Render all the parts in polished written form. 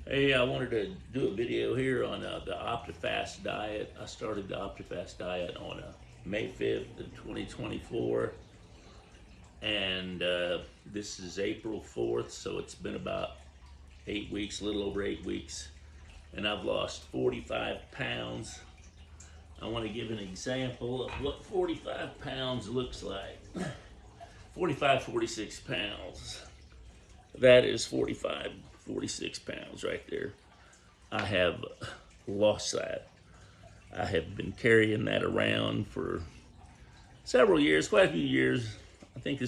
Hey, I wanted to do a video here on the Optifast diet. I started the Optifast diet on May 5th of 2024, and this is April 4th, so it's been about 8 weeks, a little over 8 weeks, and I've lost 45 pounds. I want to give an example of what 45 pounds looks like. 45, 46 pounds. That is 45, 46 pounds right there. I have lost that. I have been carrying that around for several years, quite a few years. I think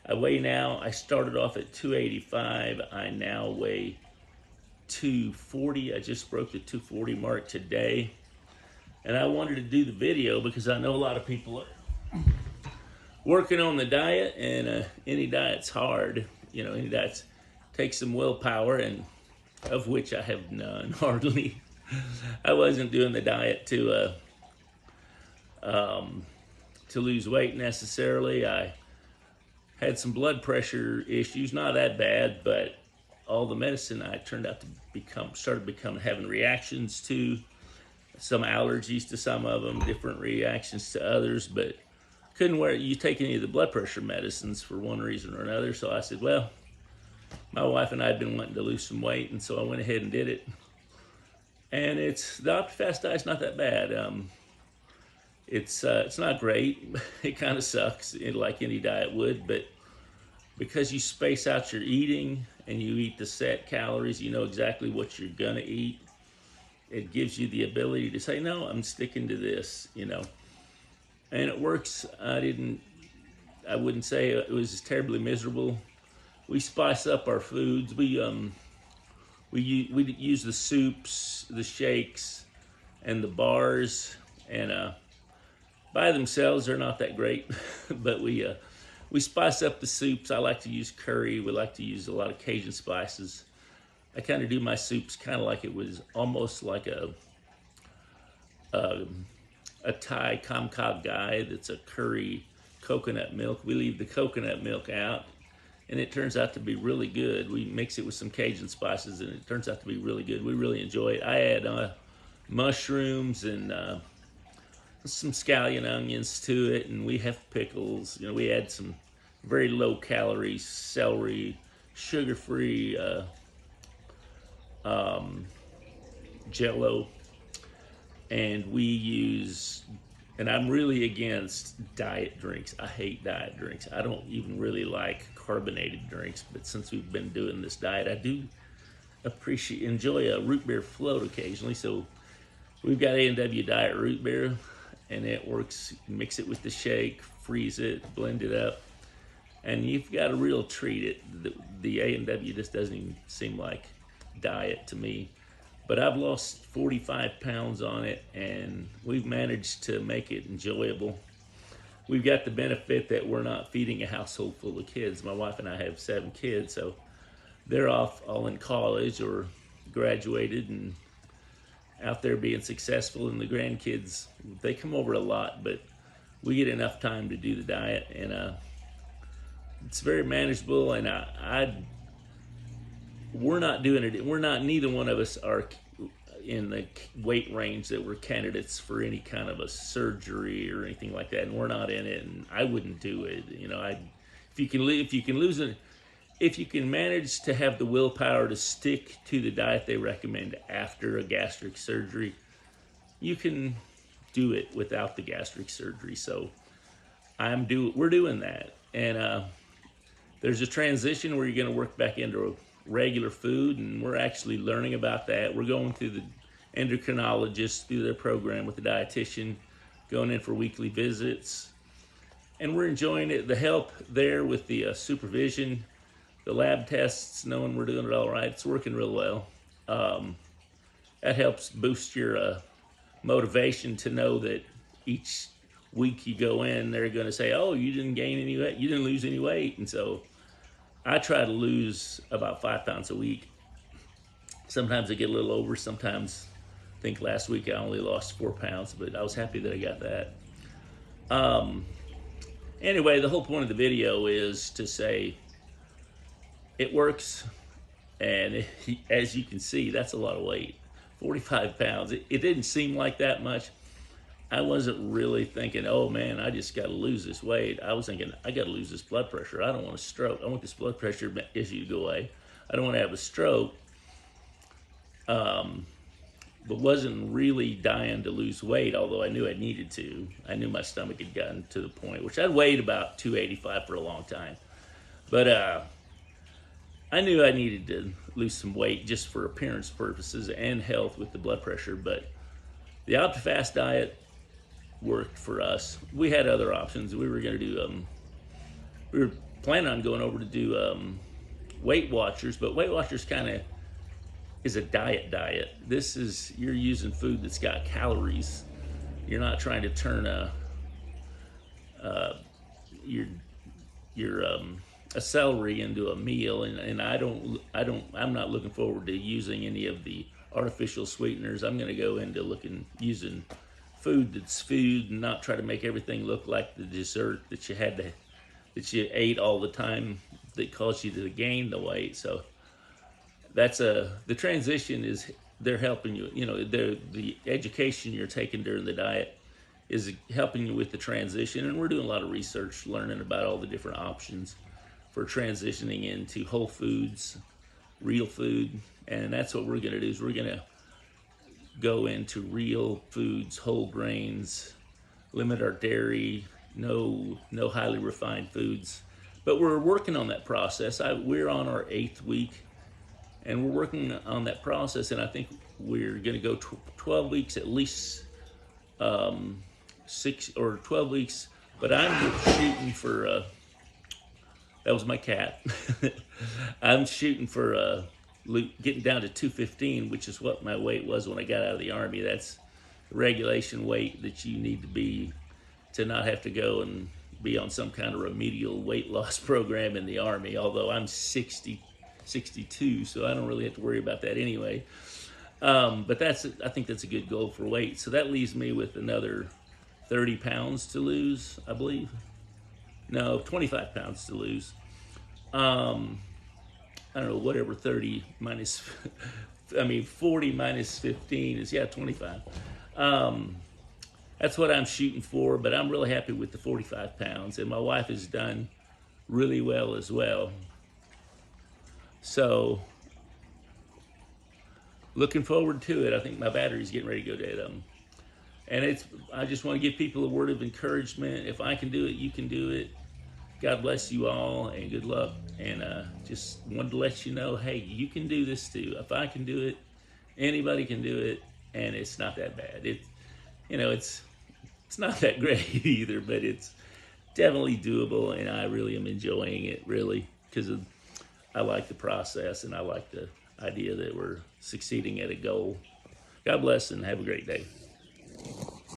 I weigh now, I started off at 285. I now weigh 240. I just broke the 240 mark today. And I wanted to do the video because I know a lot of people are working on the diet, and any diet's hard. Any diet takes some willpower, and of which I have none, hardly. I wasn't doing the diet to lose weight necessarily. I had some blood pressure issues, not that bad, but all the medicine I turned out to started having reactions to, some allergies to some of them, different reactions to others, but couldn't take any of the blood pressure medicines for one reason or another. So I said, well, my wife and I had been wanting to lose some weight, and so I went ahead and did it. And the Optifast diet's not that bad. It's not great. It kind of sucks, like any diet would, but because you space out your eating and you eat the set calories, you know exactly what you're gonna eat. It gives you the ability to say, no, I'm sticking to this, and it works. I wouldn't say it was terribly miserable. We spice up our foods. We use the soups, the shakes, and the bars, and by themselves they're not that great, but we spice up the soups. I like to use curry. We like to use a lot of Cajun spices. I kind of do my soups kind of like it was almost like a Thai Kamkag guy that's a curry coconut milk. We leave the coconut milk out, and it turns out to be really good. We mix it with some Cajun spices, and it turns out to be really good. We really enjoy it. I add mushrooms and some scallion onions to it, and we have pickles. We add some very low calorie celery, sugar-free Jello, and and I'm really against diet drinks. I hate diet drinks. I don't even really like carbonated drinks, but since we've been doing this diet, I do enjoy a root beer float occasionally. So we've got A&W Diet Root Beer, and it works. Mix it with the shake, freeze it, blend it up, and you've got a real treat. The A&W just doesn't even seem like diet to me. But I've lost 45 pounds on it, and we've managed to make it enjoyable. We've got the benefit that we're not feeding a household full of kids. My wife and I have 7 kids, so they're all in college or graduated and out there being successful, and the grandkids, they come over a lot, but we get enough time to do the diet, and it's very manageable. And we're not doing it. Neither one of us are in the weight range that we're candidates for any kind of a surgery or anything like that, and we're not in it. And I wouldn't do it. If you can manage to have the willpower to stick to the diet they recommend after a gastric surgery, you can do it without the gastric surgery. So we're doing that, and there's a transition where you're going to work back into regular food, and we're actually learning about that. We're going through the endocrinologist, through their program with the dietitian, going in for weekly visits, and we're enjoying it. The help there with the supervision, the lab tests, knowing we're doing it all right, it's working real well. That helps boost your motivation to know that each week you go in, they're going to say, oh, you didn't gain any weight, you didn't lose any weight. And so I try to lose about 5 pounds a week. Sometimes I get a little over. Sometimes, I think last week I only lost 4 pounds, but I was happy that I got that. Anyway, the whole point of the video is to say it works. And as you can see, that's a lot of weight. 45 pounds. It didn't seem like that much. I wasn't really thinking, oh man, I just got to lose this weight. I was thinking, I got to lose this blood pressure. I don't want a stroke. I want this blood pressure issue to go away. I don't want to have a stroke. But wasn't really dying to lose weight, although I knew I needed to. I knew my stomach had gotten to the point, which I'd weighed about 285 for a long time. But I knew I needed to lose some weight just for appearance purposes and health with the blood pressure. But the Optifast diet worked for us. We had other options. We were going to do, we were planning on going over to do Weight Watchers, but Weight Watchers kind of is a diet. This is, you're using food that's got calories. You're not trying to turn a celery into a meal, and I'm not looking forward to using any of the artificial sweeteners. I'm going to go into using food that's food, and not try to make everything look like the dessert that you ate all the time that caused you to gain the weight. So that's the transition is, they're helping you. You know, the education you're taking during the diet is helping you with the transition, and we're doing a lot of research, learning about all the different options for transitioning into whole foods, real food, and that's what we're going to do. Is we're going to go into real foods, whole grains, limit our dairy, no highly refined foods. But we're working on that process. We're on our 8th week. And we're working on that process, and I think we're going to go 12 weeks at least, 6 or 12 weeks. But I'm shooting for, that was my cat. I'm shooting for getting down to 215, which is what my weight was when I got out of the Army. That's the regulation weight that you need to be to not have to go and be on some kind of remedial weight loss program in the Army, although I'm 62, so I don't really have to worry about that anyway. But I think that's a good goal for weight. So that leaves me with another 30 pounds to lose, I believe. No, 25 pounds to lose. I don't know, whatever 30 minus, 40 minus 15 is, 25. That's what I'm shooting for, but I'm really happy with the 45 pounds, and my wife has done really well as well. So, looking forward to it. I think my battery's getting ready to go dead. And I just want to give people a word of encouragement. If I can do it, you can do it. God bless you all, and good luck. And just wanted to let you know, hey, you can do this too. If I can do it, anybody can do it, and it's not that bad. It's not that great either, but it's definitely doable, and I really am enjoying it, really, because I like the process, and I like the idea that we're succeeding at a goal. God bless, and have a great day.